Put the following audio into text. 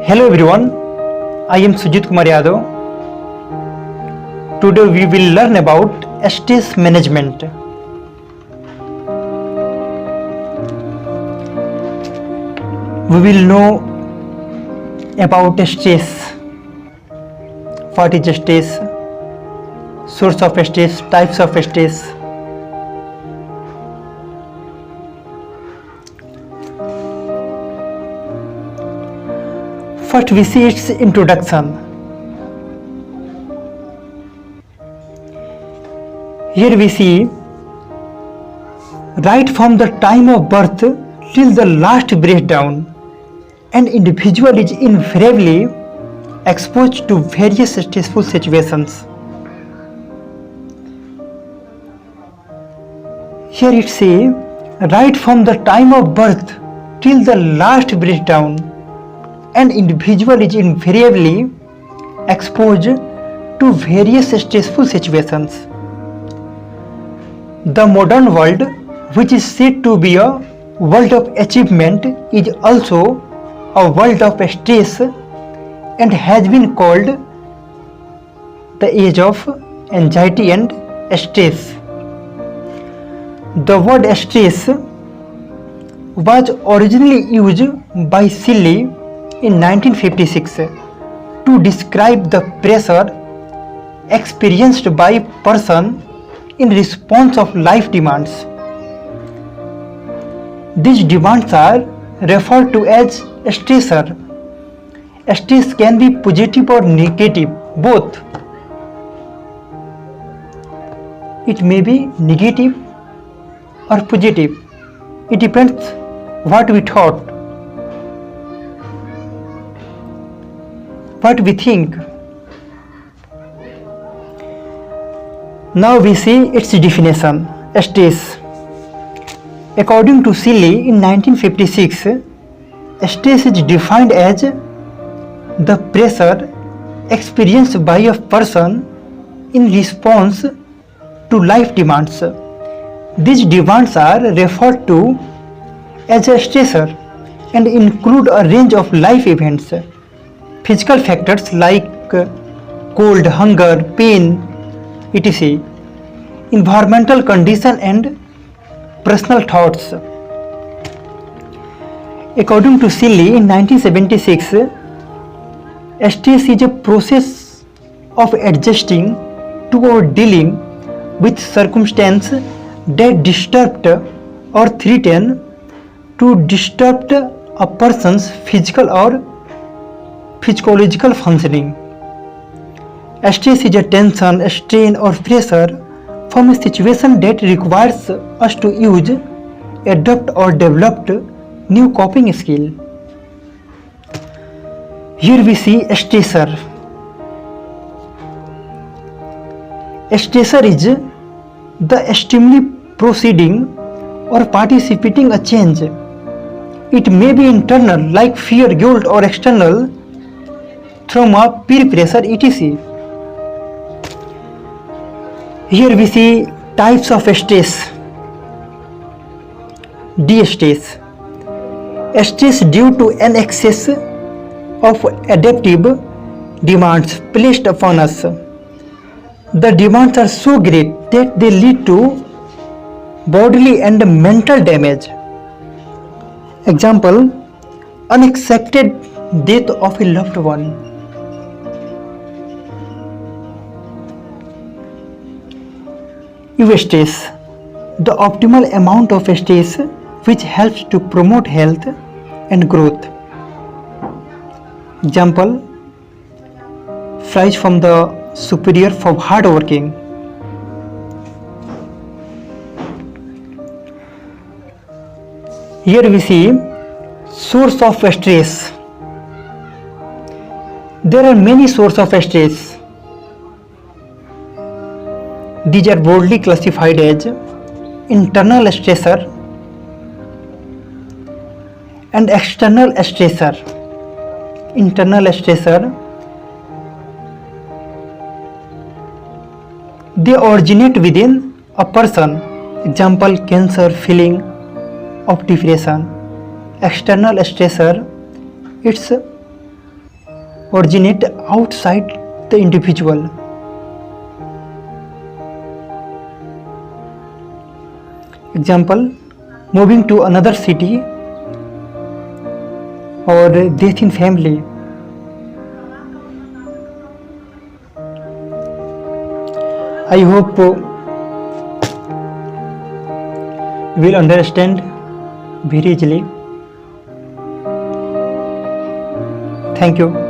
Hello everyone, I am Sujit Kumar Yadav. Today we will learn about stress management. We will know about stress. What is stress? Source of stress, types of stress. First we see its introduction. Here we see, right from the time of birth till the last breakdown, an individual is invariably exposed to various stressful situations. Here it says, right from the time of birth till the last breakdown, an individual is invariably exposed to various stressful situations. The modern world, which is said to be a world of achievement, is also a world of stress and has been called the age of anxiety and stress. The word stress was originally used by Shelley in 1956 to describe the pressure experienced by a person in response of life demands. These demands are referred to as stressor. Stress can be positive or negative, both. It may be negative or positive. It depends what we thought, what we think. Now we see its definition. Stress. According to Shelley in 1956, stress is defined as the pressure experienced by a person in response to life demands. These demands are referred to as a stressor and include a range of life events. Physical factors like cold, hunger, pain, etc. Environmental condition and personal thoughts. According to Shelley in 1976, stress is a process of adjusting to or dealing with circumstances that disrupt or threaten to disrupt a person's physical or physiological functioning. Stress is a tension, strain or pressure from a situation that requires us to use, adopt or develop new coping skill. Here we see a stressor. A stressor is the stimuli proceeding or participating a change. It may be internal like fear, guilt or external trauma, peer pressure, etc. Here we see types of stress. De-stress. Stress due to an excess of adaptive demands placed upon us. The demands are so great that they lead to bodily and mental damage. Example, unexpected death of a loved one. Eustress, the optimal amount of stress which helps to promote health and growth. Example, prize from the superior for hard working. Here we see source of stress. There are many sources of stress. These are broadly classified as internal stressor and external stressor. Internal stressor, they originate within a person. Example, cancer, feeling of depression. External stressor, it's originate outside the individual. Example, moving to another city or death in family. I hope you will understand very easily. Thank you.